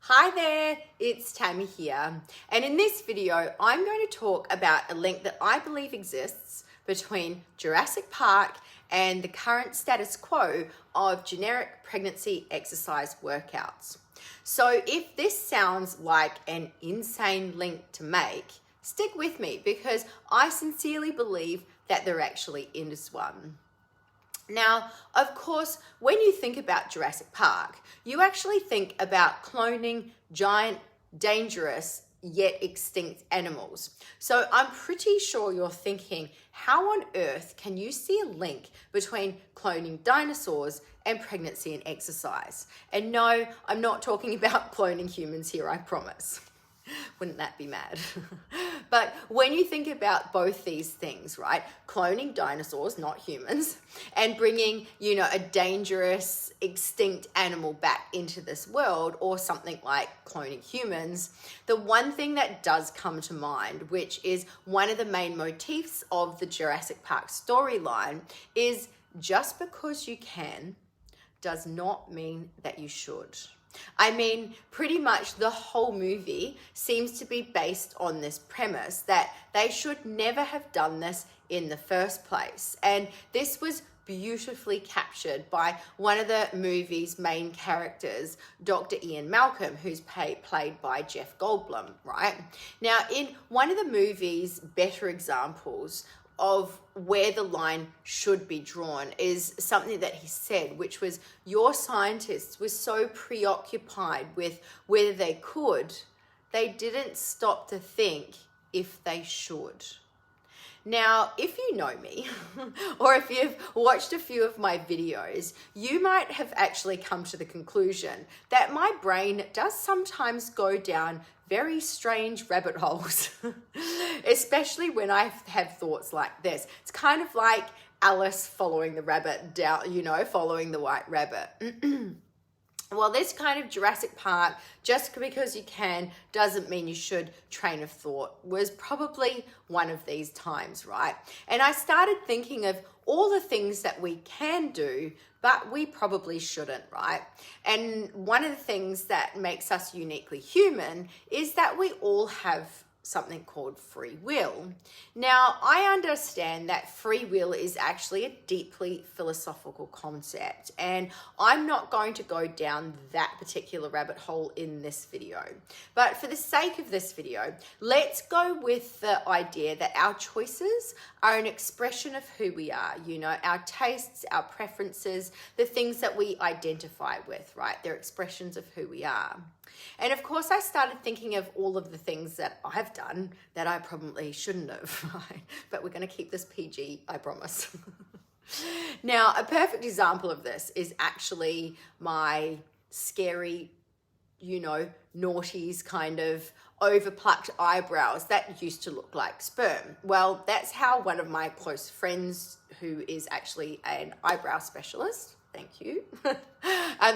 Hi there, it's Tammy here, and in this video I'm going to talk about a link that I believe exists between Jurassic Park and the current status quo of generic pregnancy exercise workouts. So if this sounds like an insane link to make, stick with me because I sincerely believe that there actually is one. Now, of course, when you think about Jurassic Park, you actually think about cloning giant, dangerous, yet extinct animals. So I'm pretty sure you're thinking, how on earth can you see a link between cloning dinosaurs and pregnancy and exercise? And no, I'm not talking about cloning humans here, I promise. Wouldn't that be mad? But when you think about both these things, right? Cloning dinosaurs, not humans, and bringing, a dangerous, extinct animal back into this world, or something like cloning humans, the one thing that does come to mind, which is one of the main motifs of the Jurassic Park storyline, is just because you can does not mean that you should. I mean, pretty much the whole movie seems to be based on this premise that they should never have done this in the first place. And this was beautifully captured by one of the movie's main characters, Dr. Ian Malcolm, who's played by Jeff Goldblum, right? Now, in one of the movie's better examples of where the line should be drawn is something that he said, which was, your scientists were so preoccupied with whether they could, they didn't stop to think if they should. Now, if you know me, or if you've watched a few of my videos, you might have actually come to the conclusion that my brain does sometimes go down very strange rabbit holes, especially when I have thoughts like this. It's kind of like Alice following the rabbit down, following the white rabbit. Well, this kind of Jurassic Park, just because you can, doesn't mean you should train of thought, was probably one of these times, right? And I started thinking of all the things that we can do, but we probably shouldn't, right? And one of the things that makes us uniquely human is that we all have something called free will. Now, I understand that free will is actually a deeply philosophical concept, and I'm not going to go down that particular rabbit hole in this video. But for the sake of this video, let's go with the idea that our choices are an expression of who we are, our tastes, our preferences, the things that we identify with, right? They're expressions of who we are. And of course, I started thinking of all of the things that I've done that I probably shouldn't have, right? But we're going to keep this PG, I promise. Now, a perfect example of this is actually my scary, naughties kind of overplucked eyebrows that used to look like sperm. Well, that's how one of my close friends, who is actually an eyebrow specialist, thank you.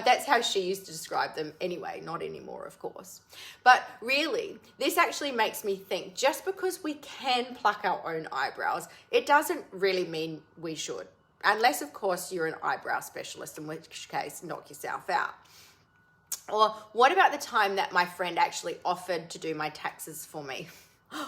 That's how she used to describe them anyway, not anymore, of course. But really, this actually makes me think, just because we can pluck our own eyebrows, it doesn't really mean we should. Unless, of course, you're an eyebrow specialist, in which case, knock yourself out. Or what about the time that my friend actually offered to do my taxes for me?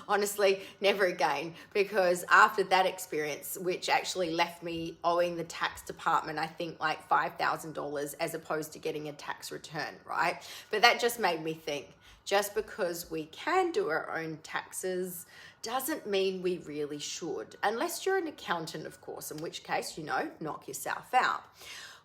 Honestly, never again, because after that experience, which actually left me owing the tax department, I think like $5,000 as opposed to getting a tax return, right? But that just made me think, just because we can do our own taxes doesn't mean we really should, unless you're an accountant, of course, in which case, knock yourself out.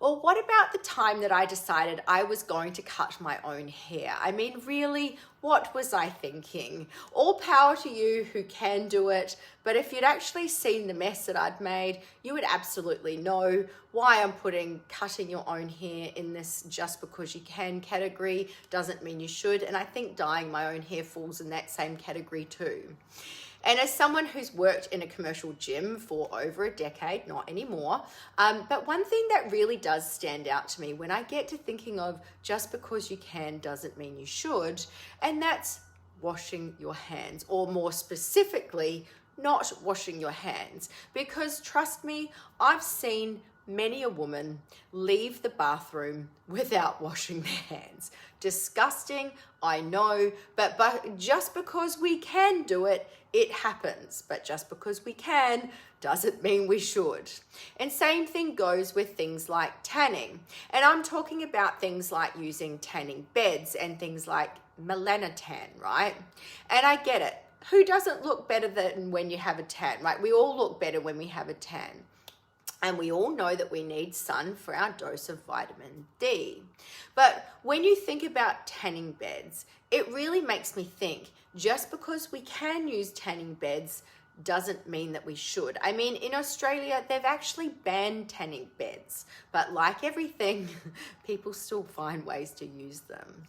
Or what about the time that I decided I was going to cut my own hair? I mean, really, what was I thinking? All power to you who can do it, but if you'd actually seen the mess that I'd made, you would absolutely know why I'm putting cutting your own hair in this just because you can category. Doesn't mean you should, and I think dyeing my own hair falls in that same category too. And as someone who's worked in a commercial gym for over a decade, not anymore, but one thing that really does stand out to me when I get to thinking of just because you can doesn't mean you should, and that's washing your hands, or more specifically, not washing your hands. Because trust me, I've seen many a woman leave the bathroom without washing their hands. Disgusting, I know, but just because we can do it, it happens. But just because we can doesn't mean we should. And same thing goes with things like tanning. And I'm talking about things like using tanning beds and things like melanotan, right? And I get it. Who doesn't look better than when you have a tan, right? We all look better when we have a tan. And we all know that we need sun for our dose of vitamin D. But when you think about tanning beds, it really makes me think, just because we can use tanning beds doesn't mean that we should. I mean, in Australia, they've actually banned tanning beds, but like everything, people still find ways to use them.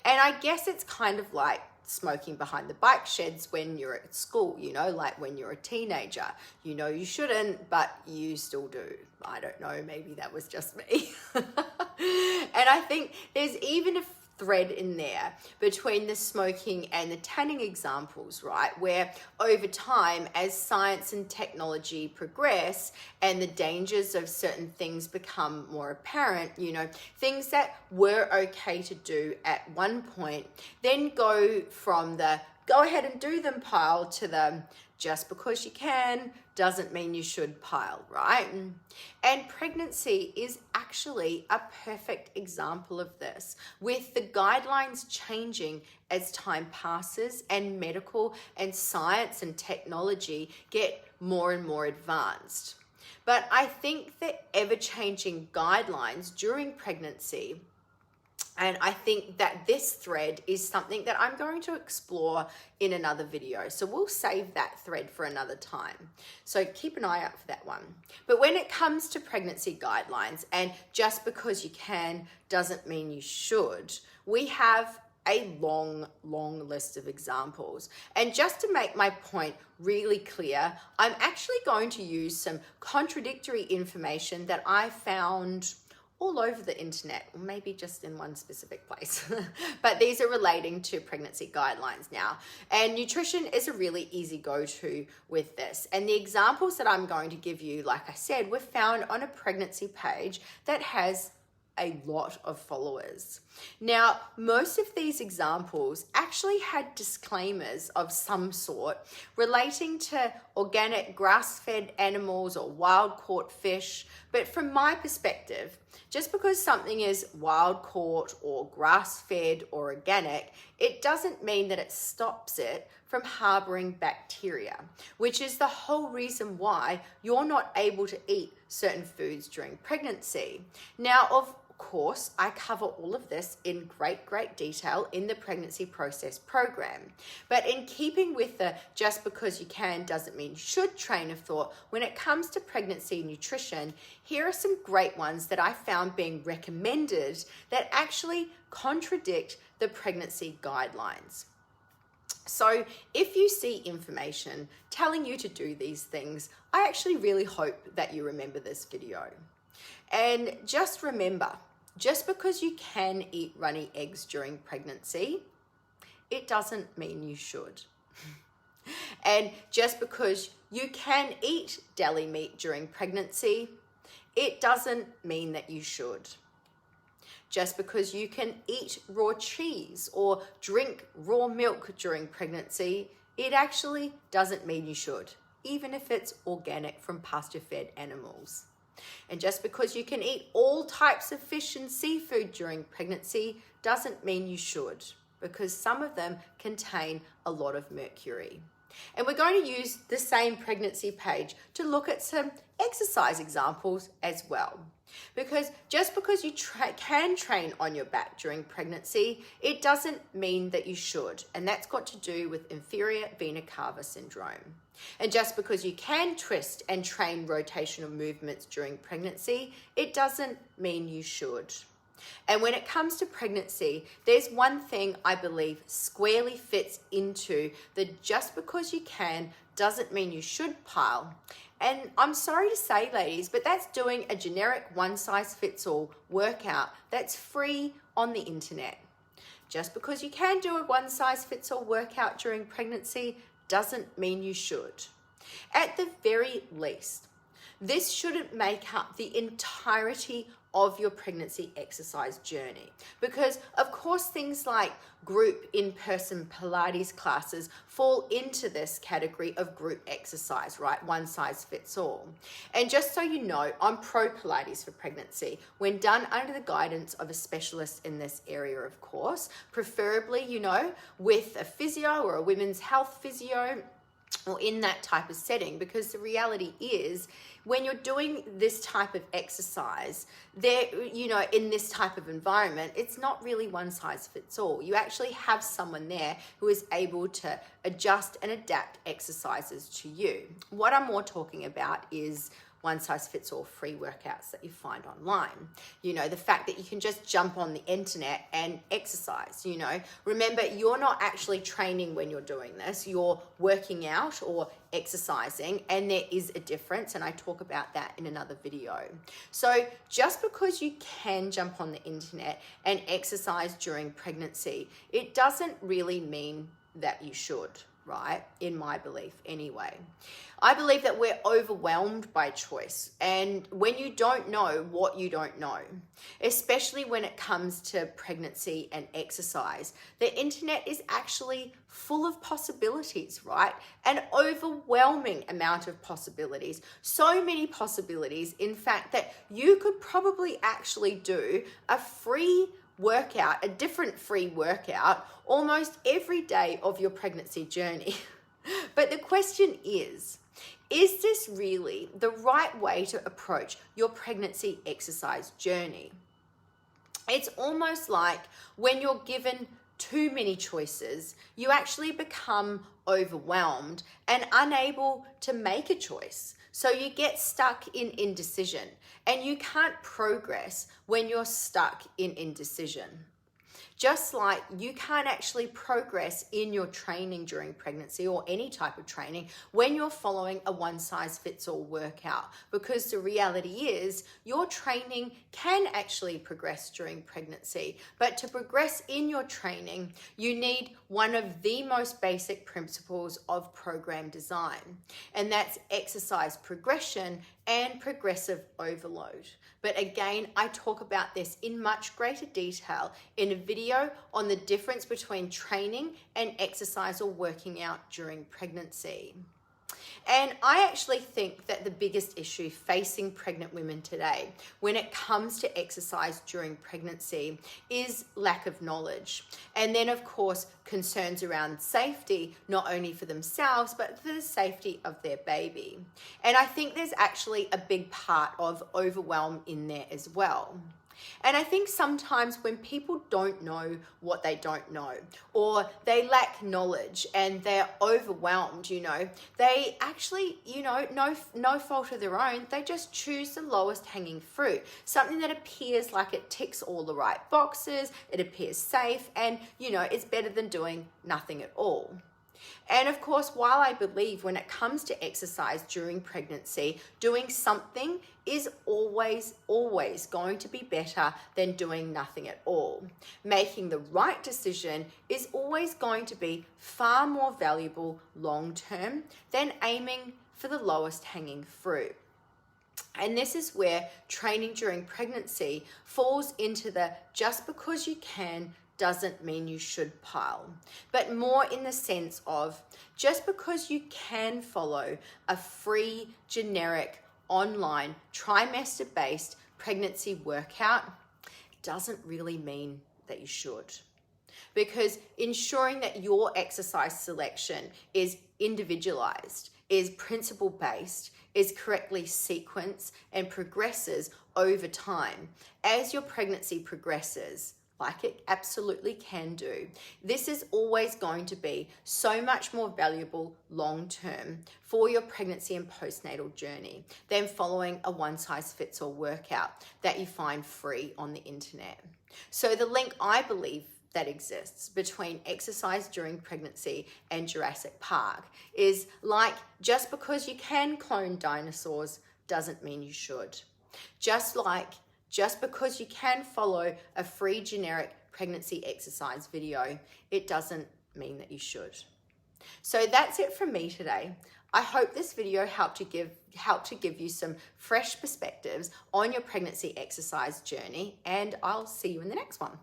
And I guess it's kind of like smoking behind the bike sheds when you're at school, you know, like when you're a teenager. You know you shouldn't, but you still do. I don't know, maybe that was just me. And I think there's even a thread in there between the smoking and the tanning examples, right? Where over time, as science and technology progress and the dangers of certain things become more apparent, you know, things that were okay to do at one point then go from the go ahead and do them pile to the just because you can doesn't mean you should pile, right? And pregnancy is actually a perfect example of this, with the guidelines changing as time passes and medical and science and technology get more and more advanced. But I think the ever-changing guidelines during pregnancy, and I think that this thread is something that I'm going to explore in another video. So we'll save that thread for another time. So keep an eye out for that one. But when it comes to pregnancy guidelines, and just because you can doesn't mean you should, we have a long list of examples. And just to make my point really clear, I'm actually going to use some contradictory information that I found all over the internet, or maybe just in one specific place. But these are relating to pregnancy guidelines now. And nutrition is a really easy go-to with this. And the examples that I'm going to give you, like I said, were found on a pregnancy page that has a lot of followers. Now, most of these examples actually had disclaimers of some sort relating to organic grass-fed animals or wild-caught fish. But from my perspective, just because something is wild-caught or grass-fed or organic, it doesn't mean that it stops it from harboring bacteria, which is the whole reason why you're not able to eat certain foods during pregnancy. Now, of course, I cover all of this in great detail in the pregnancy process program. But in keeping with the just because you can doesn't mean you should train of thought, when it comes to pregnancy nutrition, here are some great ones that I found being recommended that actually contradict the pregnancy guidelines. So if you see information telling you to do these things, I actually really hope that you remember this video. And just remember, just because you can eat runny eggs during pregnancy, it doesn't mean you should. And just because you can eat deli meat during pregnancy, it doesn't mean that you should. Just because you can eat raw cheese or drink raw milk during pregnancy, it actually doesn't mean you should, even if it's organic from pasture-fed animals. And just because you can eat all types of fish and seafood during pregnancy doesn't mean you should, because some of them contain a lot of mercury. And we're going to use the same pregnancy page to look at some exercise examples as well. Because just because you can train on your back during pregnancy, it doesn't mean that you should. And that's got to do with inferior vena cava syndrome. And just because you can twist and train rotational movements during pregnancy, it doesn't mean you should. And when it comes to pregnancy, there's one thing I believe squarely fits into the just because you can doesn't mean you should pile. And I'm sorry to say, ladies, but that's doing a generic one-size-fits-all workout that's free on the internet. Just because you can do a one-size-fits-all workout during pregnancy doesn't mean you should. At the very least, this shouldn't make up the entirety of your pregnancy exercise journey, because of course things like group in-person Pilates classes fall into this category of group exercise, right? One size fits all. And just so you know, I'm pro Pilates for pregnancy when done under the guidance of a specialist in this area, of course, preferably, with a physio or a women's health physio, or in that type of setting, because the reality is when you're doing this type of exercise there, in this type of environment, it's not really one size fits all. You actually have someone there who is able to adjust and adapt exercises to you. What I'm more talking about is one size fits all free workouts that you find online. The fact that you can just jump on the internet and exercise, Remember, you're not actually training when you're doing this. You're working out or exercising, and there is a difference, and I talk about that in another video. So just because you can jump on the internet and exercise during pregnancy, it doesn't really mean that you should, right? In my belief anyway. I believe that we're overwhelmed by choice, and when you don't know what you don't know, especially when it comes to pregnancy and exercise, the internet is actually full of possibilities, right? An overwhelming amount of possibilities. So many possibilities, in fact, that you could probably actually do a different free workout almost every day of your pregnancy journey. But the question is this really the right way to approach your pregnancy exercise journey? It's almost like when you're given too many choices, you actually become overwhelmed and unable to make a choice. So you get stuck in indecision, and you can't progress when you're stuck in indecision. Just like you can't actually progress in your training during pregnancy or any type of training when you're following a one-size-fits-all workout, because the reality is your training can actually progress during pregnancy. But to progress in your training, you need one of the most basic principles of program design, and that's exercise progression and progressive overload. But again, I talk about this in much greater detail in a video on the difference between training and exercise or working out during pregnancy. And I actually think that the biggest issue facing pregnant women today when it comes to exercise during pregnancy is lack of knowledge. And then, of course, concerns around safety, not only for themselves, but for the safety of their baby. And I think there's actually a big part of overwhelm in there as well. And I think sometimes when people don't know what they don't know, or they lack knowledge and they're overwhelmed, they actually, no fault of their own, they just choose the lowest hanging fruit, something that appears like it ticks all the right boxes, it appears safe, and, it's better than doing nothing at all. And of course, while I believe when it comes to exercise during pregnancy, doing something is always going to be better than doing nothing at all. Making the right decision is always going to be far more valuable long-term than aiming for the lowest hanging fruit. And this is where training during pregnancy falls into the just because you can doesn't mean you should pile, but more in the sense of just because you can follow a free, generic, online, trimester-based pregnancy workout doesn't really mean that you should. Because ensuring that your exercise selection is individualized, is principle-based, is correctly sequenced, and progresses over time as your pregnancy progresses, like it absolutely can do. This is always going to be so much more valuable long-term for your pregnancy and postnatal journey than following a one-size-fits-all workout that you find free on the internet. So the link I believe that exists between exercise during pregnancy and Jurassic Park is like, just because you can clone dinosaurs doesn't mean you should. Just because you can follow a free generic pregnancy exercise video, it doesn't mean that you should. So that's it from me today. I hope this video helped to give you some fresh perspectives on your pregnancy exercise journey, and I'll see you in the next one.